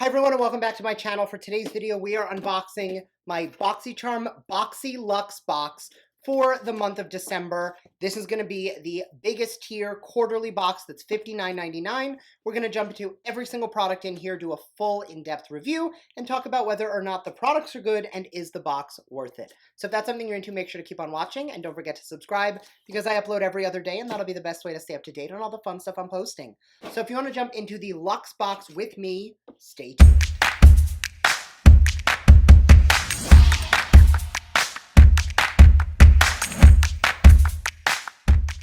Hi everyone and welcome back to my channel. For today's video, we are unboxing my BoxyCharm Luxe Box for the month of December. This is going to be the biggest tier quarterly box that's $59.99. We're going to jump into every single product in here, do a full in-depth review, and talk about whether or not the products are good and is the box worth it. So if that's something you're into, make sure to keep on watching and don't forget to subscribe because I upload every other day and that'll be the best way to stay up to date on all the fun stuff I'm posting. So if you want to jump into the Luxe Box with me, stay tuned.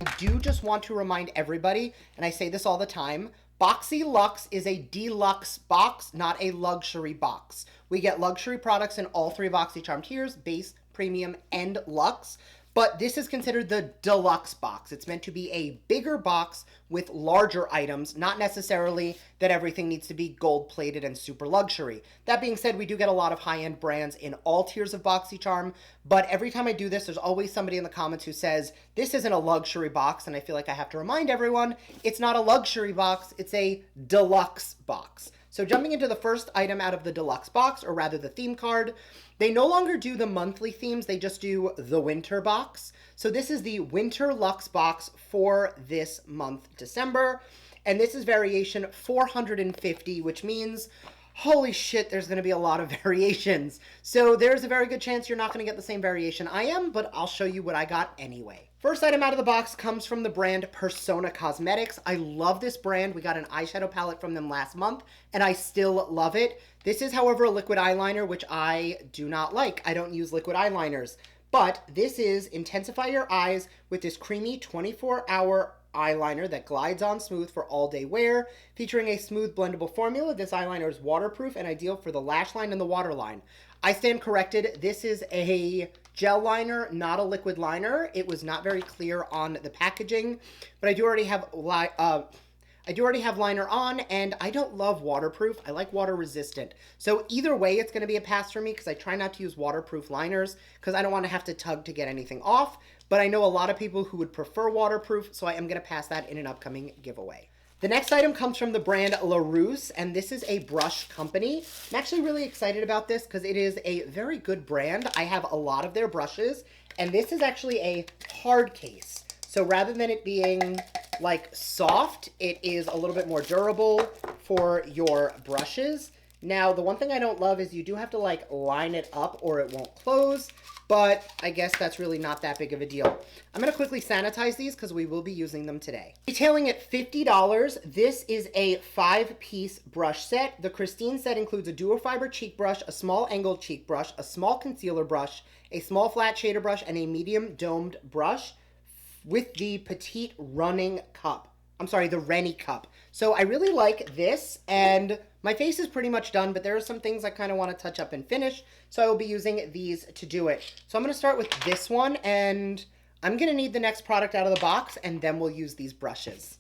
I do just want to remind everybody, and I say this all the time, BoxyLuxe is a deluxe box, not a luxury box. We get luxury products in all three BoxyCharm tiers, base, premium, and luxe. But this is considered the deluxe box. It's meant to be a bigger box with larger items, not necessarily that everything needs to be gold-plated and super luxury. That being said, we do get a lot of high-end brands in all tiers of BoxyCharm, but every time I do this, there's always somebody in the comments who says, this isn't a luxury box, and I feel like I have to remind everyone, it's not a luxury box, it's a deluxe box. So jumping into the first item out of the deluxe box, or rather the theme card, they no longer do the monthly themes, they just do the winter box. So this is the Winter Luxe Box for this month, December. And this is variation 450, which means, holy shit, there's going to be a lot of variations. So there's a very good chance you're not going to get the same variation I am, but I'll show you what I got anyway. First item out of the box comes from the brand Persona Cosmetics. I love this brand. We got an eyeshadow palette from them last month, and I still love it. This is, however, a liquid eyeliner, which I do not like. I don't use liquid eyeliners. But this is Intensify Your Eyes with this creamy 24-hour eyeliner that glides on smooth for all-day wear. Featuring a smooth blendable formula, this eyeliner is waterproof and ideal for the lash line and the waterline. I stand corrected. This is a gel liner, not a liquid liner. It was not very clear on the packaging, but I do already have liner on, and I don't love waterproof. I like water resistant. So either way, it's going to be a pass for me because I try not to use waterproof liners because I don't want to have to tug to get anything off. But I know a lot of people who would prefer waterproof, so I am going to pass that in an upcoming giveaway. The next item comes from the brand Larousse, and this is a brush company. I'm actually really excited about this because it is a very good brand. I have a lot of their brushes, and this is actually a hard case. So rather than it being like soft, it is a little bit more durable for your brushes. Now, the one thing I don't love is you do have to like line it up or it won't close, but I guess that's really not that big of a deal. I'm going to quickly sanitize these because we will be using them today. Retailing at $50, this is a 5-piece brush set. The Christine set includes a dual fiber cheek brush, a small angled cheek brush, a small concealer brush, a small flat shader brush, and a medium domed brush with the petite running cup. I'm sorry, the Rennie cup. So I really like this, and my face is pretty much done, but there are some things I kind of want to touch up and finish, so I will be using these to do it. So I'm going to start with this one, and I'm going to need the next product out of the box, and then we'll use these brushes.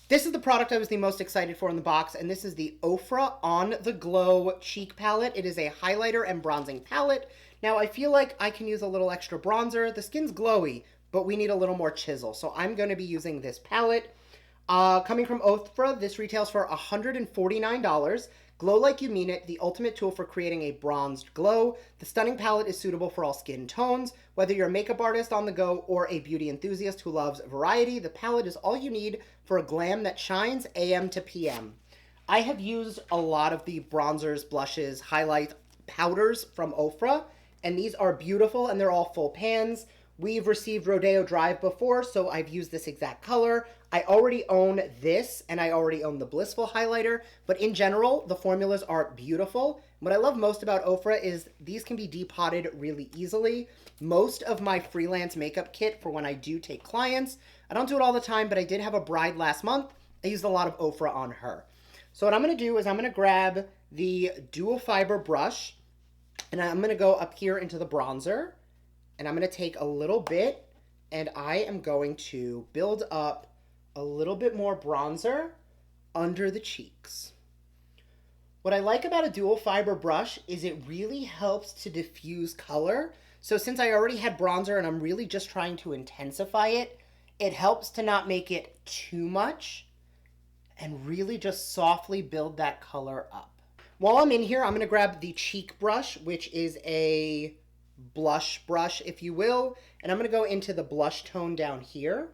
This is the product I was the most excited for in the box, and this is the Ofra On The Glow Cheek Palette. It is a highlighter and bronzing palette. Now, I feel like I can use a little extra bronzer. The skin's glowy, but we need a little more chisel. So I'm going to be using this palette. Coming from Ofra, this retails for $149. Glow Like You Mean It, the ultimate tool for creating a bronzed glow. The stunning palette is suitable for all skin tones. Whether you're a makeup artist on the go or a beauty enthusiast who loves variety, the palette is all you need for a glam that shines AM to PM. I have used a lot of the bronzers, blushes, highlight powders from Ofra, and these are beautiful and they're all full pans. We've received Rodeo Drive before, so I've used this exact color. I already own this, and I already own the Blissful highlighter, but in general, the formulas are beautiful. What I love most about Ofra is these can be depotted really easily. Most of my freelance makeup kit for when I do take clients, I don't do it all the time, but I did have a bride last month. I used a lot of Ofra on her. So what I'm going to do is I'm going to grab the dual fiber brush, and I'm going to go up here into the bronzer. And I'm going to take a little bit and I am going to build up a little bit more bronzer under the cheeks. What I like about a dual fiber brush is it really helps to diffuse color. So since I already had bronzer and I'm really just trying to intensify it, it helps to not make it too much and really just softly build that color up. While I'm in here, I'm going to grab the cheek brush, which is a blush brush, if you will. And I'm going to go into the blush tone down here.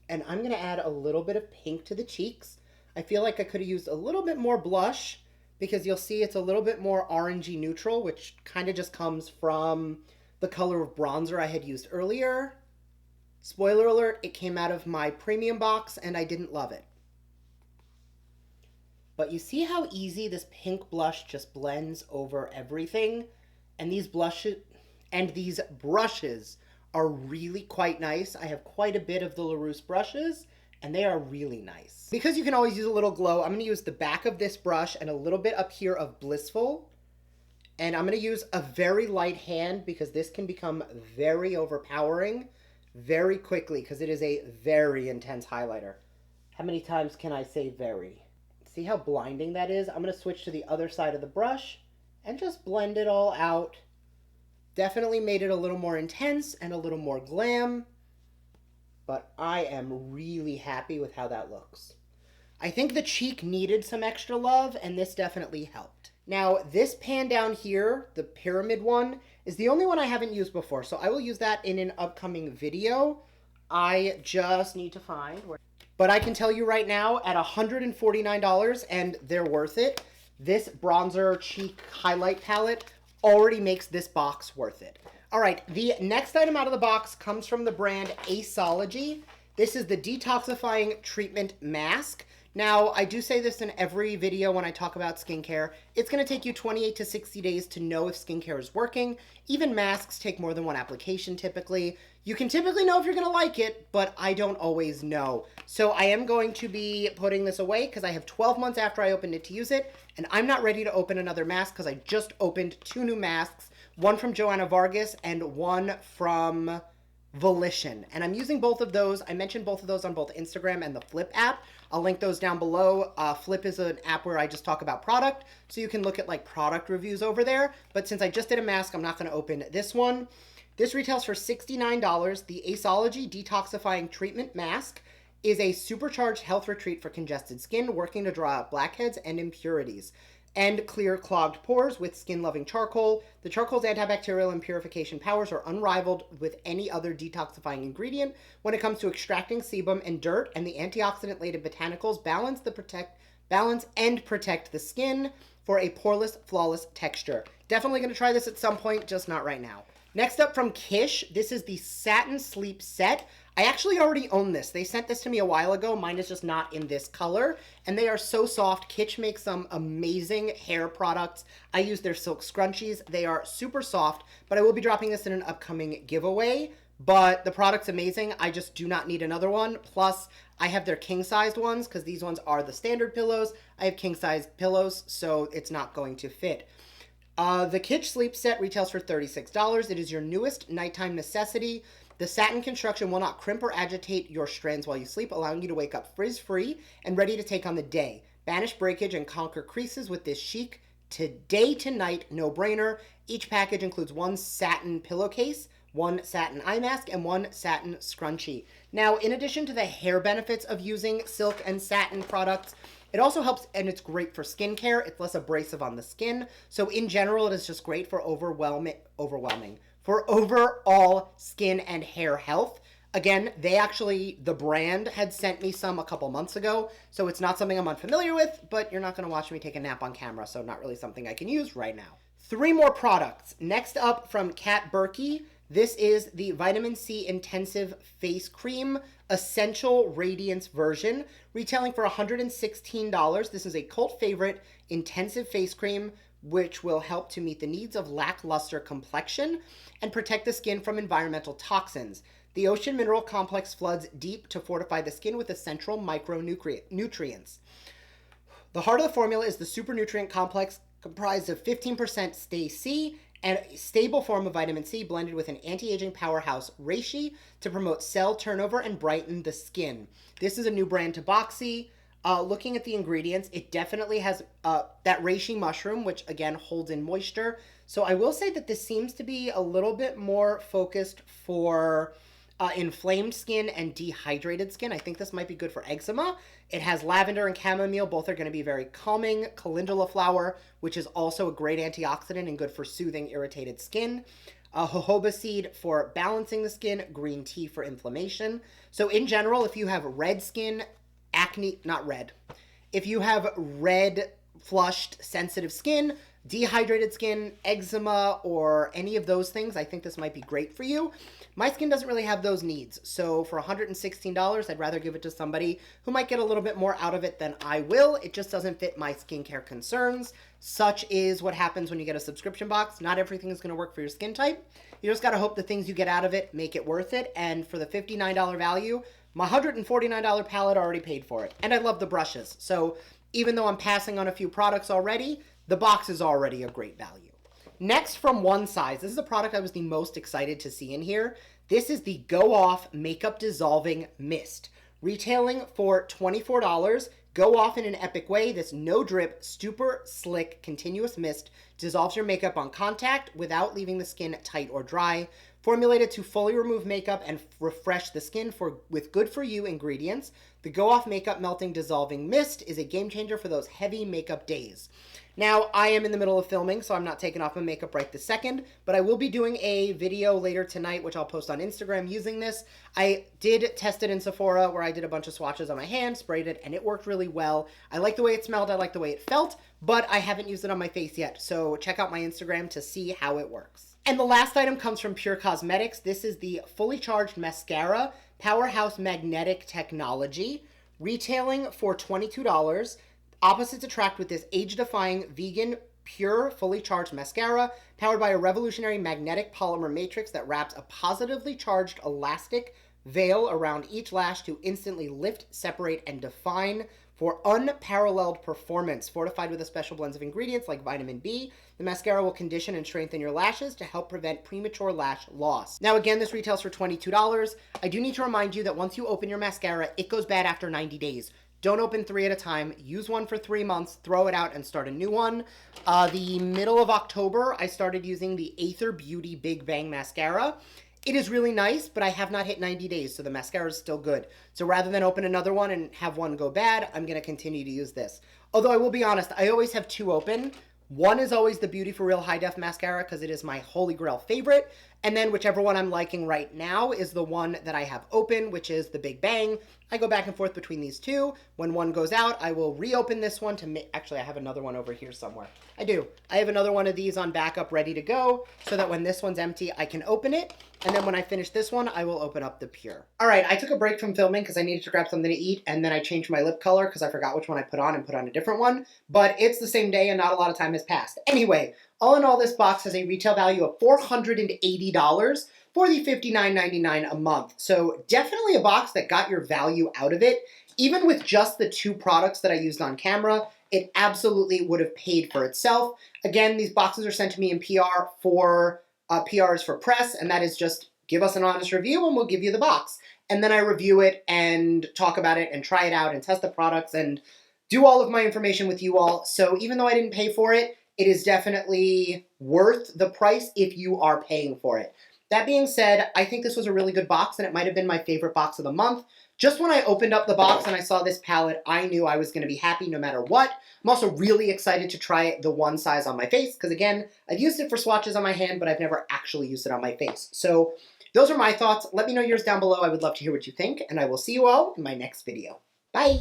And I'm going to add a little bit of pink to the cheeks. I feel like I could have used a little bit more blush because you'll see it's a little bit more orangey neutral, which kind of just comes from the color of bronzer I had used earlier. Spoiler alert, it came out of my premium box and I didn't love it. But you see how easy this pink blush just blends over everything? And these brushes are really quite nice. I have quite a bit of the Larousse brushes, and they are really nice. Because you can always use a little glow, I'm going to use the back of this brush and a little bit up here of Blissful. And I'm going to use a very light hand because this can become very overpowering very quickly because it is a very intense highlighter. How many times can I say very? See how blinding that is? I'm going to switch to the other side of the brush and just blend it all out. Definitely made it a little more intense and a little more glam, but I am really happy with how that looks. I think the cheek needed some extra love, and this definitely helped. Now, this pan down here, the pyramid one, is the only one I haven't used before, so I will use that in an upcoming video. I just need to find where... But I can tell you right now, at $149, and they're worth it, this bronzer cheek highlight palette already makes this box worth it. All right, the next item out of the box comes from the brand Aceology. This is the Detoxifying Treatment Mask. Now, I do say this in every video when I talk about skincare. It's going to take you 28 to 60 days to know if skincare is working. Even masks take more than one application typically. You can typically know if you're going to like it, but I don't always know. So I am going to be putting this away because I have 12 months after I opened it to use it, and I'm not ready to open another mask because I just opened 2 new masks, one from Joanna Vargas and one from Volition. And I'm using both of those. I mentioned both of those on both Instagram and the Flip app. I'll link those down below. Flip is an app where I just talk about product, so you can look at like product reviews over there. But since I just did a mask, I'm not going to open this one. This retails for $69. The Aceology Detoxifying Treatment Mask is a supercharged health retreat for congested skin, working to draw out blackheads and impurities and clear clogged pores with skin-loving charcoal. The charcoal's antibacterial and purification powers are unrivaled with any other detoxifying ingredient when it comes to extracting sebum and dirt, and the antioxidant-laden botanicals balance and protect the skin for a poreless, flawless texture. Definitely going to try this at some point, just not right now. Next up from Kish, this is the Satin Sleep Set. I actually already own this. They sent this to me a while ago. Mine is just not in this color, and they are so soft. Kish makes some amazing hair products. I use their silk scrunchies. They are super soft, but I will be dropping this in an upcoming giveaway. But the product's amazing. I just do not need another one. Plus, I have their king-sized ones because these ones are the standard pillows. I have king-sized pillows, so it's not going to fit. The Kish Sleep Set retails for $36. It is your newest nighttime necessity. The satin construction will not crimp or agitate your strands while you sleep, allowing you to wake up frizz-free and ready to take on the day. Banish breakage and conquer creases with this chic day to night no-brainer. Each package includes 1 satin pillowcase, 1 satin eye mask, and 1 satin scrunchie. Now, in addition to the hair benefits of using silk and satin products, it also helps, and it's great for skincare. It's less abrasive on the skin. So in general, it is just great for for overall skin and hair health. Again, the brand had sent me some a couple months ago, so it's not something I'm unfamiliar with, but you're not going to watch me take a nap on camera, so not really something I can use right now. 3 more products. Next up from Kat Berkey, this is the Vitamin C Intensive Face Cream Essential Radiance version, retailing for $116. This is a cult favorite intensive face cream which will help to meet the needs of lackluster complexion and protect the skin from environmental toxins. The Ocean Mineral Complex floods deep to fortify the skin with essential micronutrients. The heart of the formula is the super nutrient complex comprised of 15% Stay C and a stable form of vitamin C blended with an anti-aging powerhouse reishi to promote cell turnover and brighten the skin. This is a new brand to Boxy. Looking at the ingredients, it definitely has that reishi mushroom, which again holds in moisture. So I will say that this seems to be a little bit more focused for inflamed skin and dehydrated skin. I think this might be good for eczema. It has lavender and chamomile. Both are going to be very calming. Calendula flower, which is also a great antioxidant and good for soothing irritated skin. Jojoba seed for balancing the skin. Green tea for inflammation. So in general, if you have red skin, acne, not red. If you have red, flushed, sensitive skin, dehydrated skin, eczema, or any of those things, I think this might be great for you. My skin doesn't really have those needs, so for $116, I'd rather give it to somebody who might get a little bit more out of it than I will. It just doesn't fit my skincare concerns. Such is what happens when you get a subscription box. Not everything is going to work for your skin type. You just got to hope the things you get out of it make it worth it, and for the $59 value, my $149 palette already paid for it. And I love the brushes, so even though I'm passing on a few products already, the box is already a great value. Next, from One Size, this is a product I was the most excited to see in here. This is the Go Off Makeup Dissolving Mist. Retailing for $24. Go off in an epic way. This no drip, super slick, continuous mist dissolves your makeup on contact without leaving the skin tight or dry. Formulated to fully remove makeup and refresh the skin with good for you ingredients, the Go Off Makeup Melting Dissolving Mist is a game changer for those heavy makeup days. Now, I am in the middle of filming, so I'm not taking off my makeup right this second, but I will be doing a video later tonight, which I'll post on Instagram using this. I did test it in Sephora, where I did a bunch of swatches on my hand, sprayed it, and it worked really well. I like the way it smelled, I like the way it felt, but I haven't used it on my face yet, so check out my Instagram to see how it works. And the last item comes from Pure Cosmetics. This is the Fully Charged Mascara, Powerhouse Magnetic Technology, retailing for $22. Opposites attract with this age-defying vegan pure fully charged mascara powered by a revolutionary magnetic polymer matrix that wraps a positively charged elastic veil around each lash to instantly lift, separate, and define for unparalleled performance. Fortified with a special blend of ingredients like vitamin B, the mascara will condition and strengthen your lashes to help prevent premature lash loss. Now again, this retails for $22. I do need to remind you that once you open your mascara, it goes bad after 90 days. Don't open 3 at a time. Use one for 3 months, throw it out, and start a new one. The middle of October, I started using the Aether Beauty Big Bang Mascara. It is really nice, but I have not hit 90 days, so the mascara is still good. So rather than open another one and have one go bad, I'm going to continue to use this. Although I will be honest, I always have 2 open. One is always the Beauty for Real High Def Mascara because it is my holy grail favorite. And then whichever one I'm liking right now is the one that I have open, which is the Big Bang. I go back and forth between these two. When one goes out, I will reopen this one to make... Actually, I have another one over here somewhere. I do. I have another one of these on backup ready to go so that when this one's empty, I can open it. And then when I finish this one, I will open up the Pure. All right, I took a break from filming because I needed to grab something to eat, and then I changed my lip color because I forgot which one I put on and put on a different one. But it's the same day and not a lot of time has passed. Anyway, all in all, this box has a retail value of $480 for the $59.99 a month. So definitely a box that got your value out of it. Even with just the 2 products that I used on camera, it absolutely would have paid for itself. Again, these boxes are sent to me in PR for PRs for press, and that is just give us an honest review and we'll give you the box. And then I review it and talk about it and try it out and test the products and do all of my information with you all. So even though I didn't pay for it, it is definitely worth the price if you are paying for it. That being said, I think this was a really good box and it might have been my favorite box of the month. Just when I opened up the box and I saw this palette, I knew I was going to be happy no matter what. I'm also really excited to try the One Size on my face because, again, I've used it for swatches on my hand, but I've never actually used it on my face. So those are my thoughts. Let me know yours down below. I would love to hear what you think, and I will see you all in my next video. Bye!